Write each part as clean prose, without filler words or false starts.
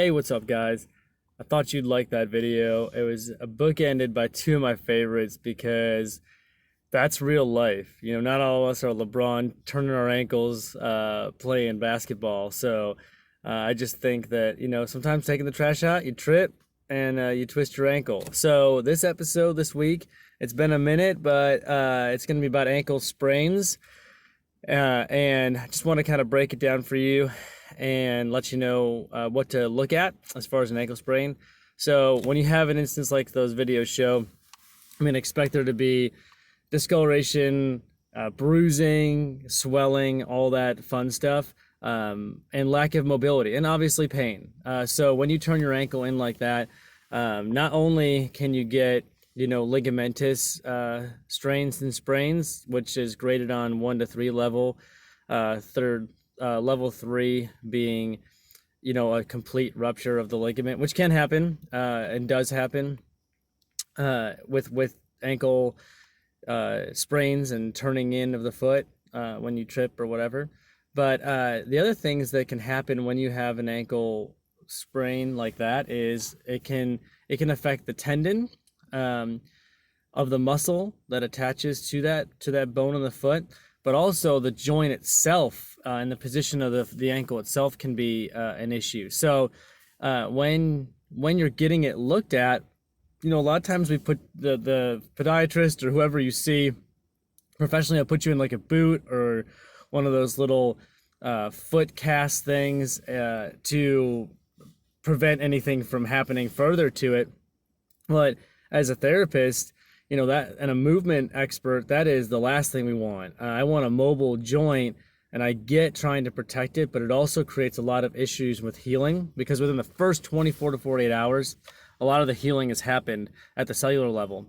Hey, what's up, guys? I thought you'd like that video. It was a bookended by two of my favorites because that's real life. Not all of us are LeBron turning our ankles playing basketball. So I just think that, sometimes taking the trash out, you trip and you twist your ankle. So this episode this week, it's been a minute, but it's going to be about ankle sprains. And I just want to kind of break it down for you and let you know what to look at as far as an ankle sprain. So when you have an instance like those videos show, expect there to be discoloration, bruising, swelling, all that fun stuff, and lack of mobility, and obviously pain. So when you turn your ankle in like that, not only can you get ligamentous strains and sprains, which is graded on 1 to 3 level. Level 3 being, a complete rupture of the ligament, which can happen and does happen with ankle sprains and turning in of the foot when you trip or whatever. But the other things that can happen when you have an ankle sprain like that is it can affect the tendon of the muscle that attaches to that bone in the foot, but also the joint itself and the position of the ankle itself can be an issue. So when you're getting it looked at, a lot of times we put the podiatrist or whoever you see professionally will put you in like a boot or one of those little foot cast things to prevent anything from happening further to it. But as a therapist, that and a movement expert, that is the last thing we want. I want a mobile joint, and I get trying to protect it, but it also creates a lot of issues with healing because within the first 24 to 48 hours, a lot of the healing has happened at the cellular level.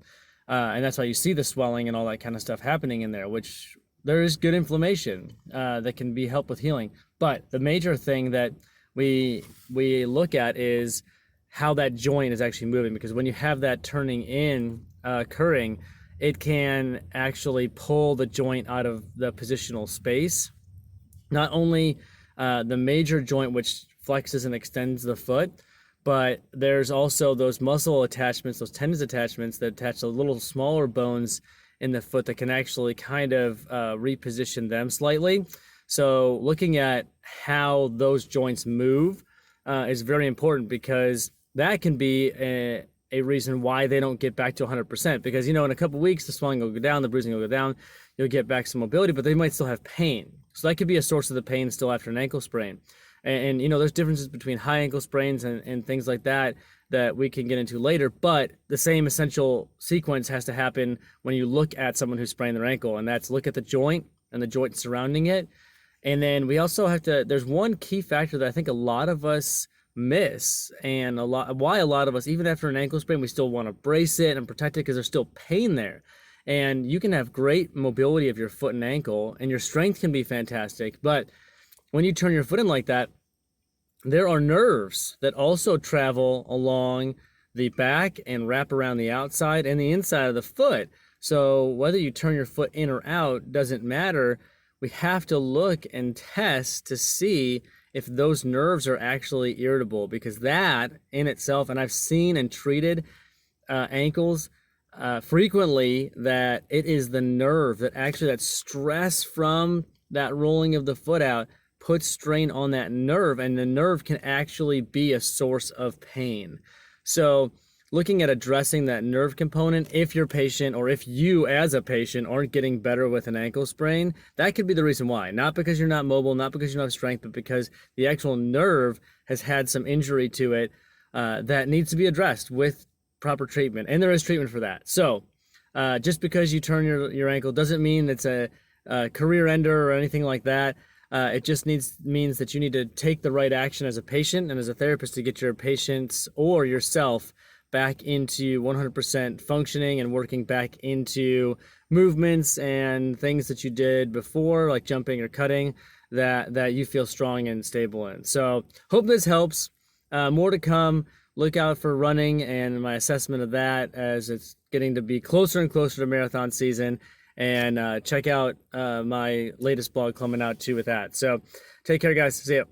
And that's why you see the swelling and all that kind of stuff happening in there, which there is good inflammation that can be helped with healing. But the major thing that we look at is how that joint is actually moving, because when you have that turning in occurring, it can actually pull the joint out of the positional space. Not only the major joint, which flexes and extends the foot, but there's also those muscle attachments, those tendon attachments that attach to little smaller bones in the foot that can actually kind of reposition them slightly. So looking at how those joints move is very important, because that can be a reason why they don't get back to 100%, because in a couple of weeks the swelling will go down, the bruising will go down, you'll get back some mobility, but they might still have pain. So that could be a source of the pain still after an ankle sprain. And there's differences between high ankle sprains and things like that we can get into later, but the same essential sequence has to happen when you look at someone who sprained their ankle, and that's look at the joint and the joint surrounding it. And then we also have to, there's one key factor that I think a lot of us miss, and why a lot of us, even after an ankle sprain, we still want to brace it and protect it because there's still pain there. And you can have great mobility of your foot and ankle, and your strength can be fantastic, but when you turn your foot in like that, there are nerves that also travel along the back and wrap around the outside and the inside of the foot. So whether you turn your foot in or out doesn't matter. We have to look and test to see if those nerves are actually irritable, because that in itself, and I've seen and treated ankles frequently, that it is the nerve that actually, that stress from that rolling of the foot out puts strain on that nerve, and the nerve can actually be a source of pain. So looking at addressing that nerve component, if your patient or if you as a patient aren't getting better with an ankle sprain, that could be the reason why. Not because you're not mobile, not because you don't have strength, but because the actual nerve has had some injury to it that needs to be addressed with proper treatment. And there is treatment for that. So just because you turn your ankle doesn't mean it's a career ender or anything like that. It just means that you need to take the right action as a patient and as a therapist to get your patients or yourself back into 100% functioning and working back into movements and things that you did before, like jumping or cutting, that you feel strong and stable in. So hope this helps. More to come. Look out for running and my assessment of that as it's getting to be closer and closer to marathon season. And check out my latest blog coming out too with that. So take care, guys. See ya.